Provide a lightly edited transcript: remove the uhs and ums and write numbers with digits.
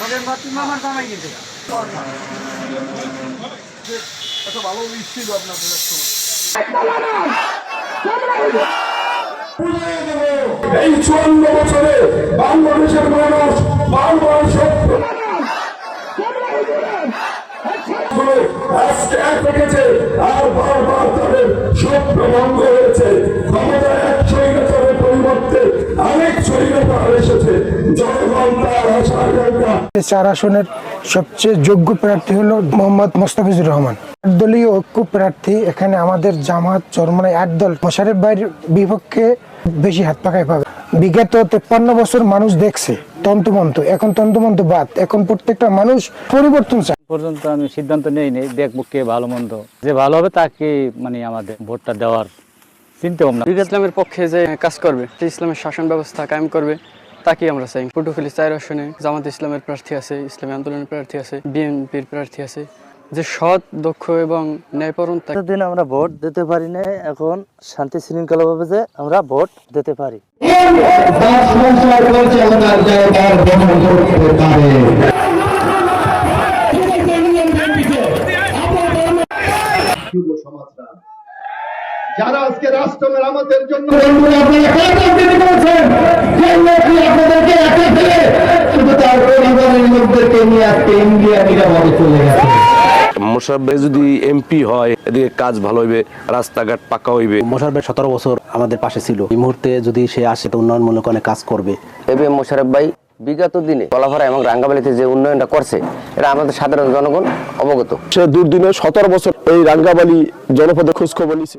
একটা ভালো উইশ ছিল আপনাদের এই 54 বছরে বাংলাদেশের মানুষ বারবার সত্য আজকে এক রেখেছে আর বারবার তাদের স্বপ্ন ভঙ্গ হয়েছে। ক্ষমতা এক স্বৈরাচারের পরিবর্তে অনেক স্বৈরাচার এসেছে। জনগণ তার আশা আকাঙ্ক্ষা 4 আসনের সবচেয়ে যোগ্য প্রার্থী হলো মোহাম্মদ মোস্তাফিজুর রহমান। দলীয় ঐক্য প্রার্থী এখানে আমাদের জামাত চরমনাই 8 দল মোশাররফ ভাইয়ের বিপক্ষে বেশি হাত পাকায় পাবে। বিগত 53 বছর মানুষ দেখছে তন্তুমন্ত, এখন তন্তুমন্ত বাদ, এখন প্রত্যেকটা মানুষ পরিবর্তন চায়। পর্যন্ত আমি সিদ্ধান্ত নেইনি, দেখবো কে ভালো মন্দ, যে ভালো হবে তাকে মানে আমাদের ভোটটা দেওয়ার চিন্তা ভাবনা। ইসলামের পক্ষে যে কাজ করবে, ইসলামের শাসন ব্যবস্থা কায়েম করবে, তাকেই আমরা চাই। পটুয়াখালী 4 আসনে জামাত ইসলামের প্রার্থী আছে, ইসলামী আন্দোলনের প্রার্থী আছে, বিএনপির প্রার্থী আছে, যে সৎ, দক্ষ এবং ন্যায়পরায়ণ। দিন আমরা ভোট দিতে পারি না, এখন শান্তি শৃঙ্খলা ভাবে যে আমরা ভোট দিতে পারি। যারা আজকে রাষ্ট্র মেরামতের জন্য মোশাররফ ভাই যদি এমপি হয়, এদিকে কাজ ভালো হইবে, রাস্তাঘাট পাকা হইবে। মোশাররফ ভাই 17 বছর আমাদের পাশে ছিল, এই মুহূর্তে যদি সে আসে তো উন্নয়নমূলক অনেক কাজ করবে। এবে মোশাররফ ভাই বিগত দিনে কলাপাড়া এবং রাঙ্গাবালিতে যে উন্নয়নটা করছে, এটা আমাদের সাধারণ জনগণ অবগত। সে দুর্দিনে 17 বছর এই রাঙ্গাবালি জনপদে খোঁজ খবর নিছে।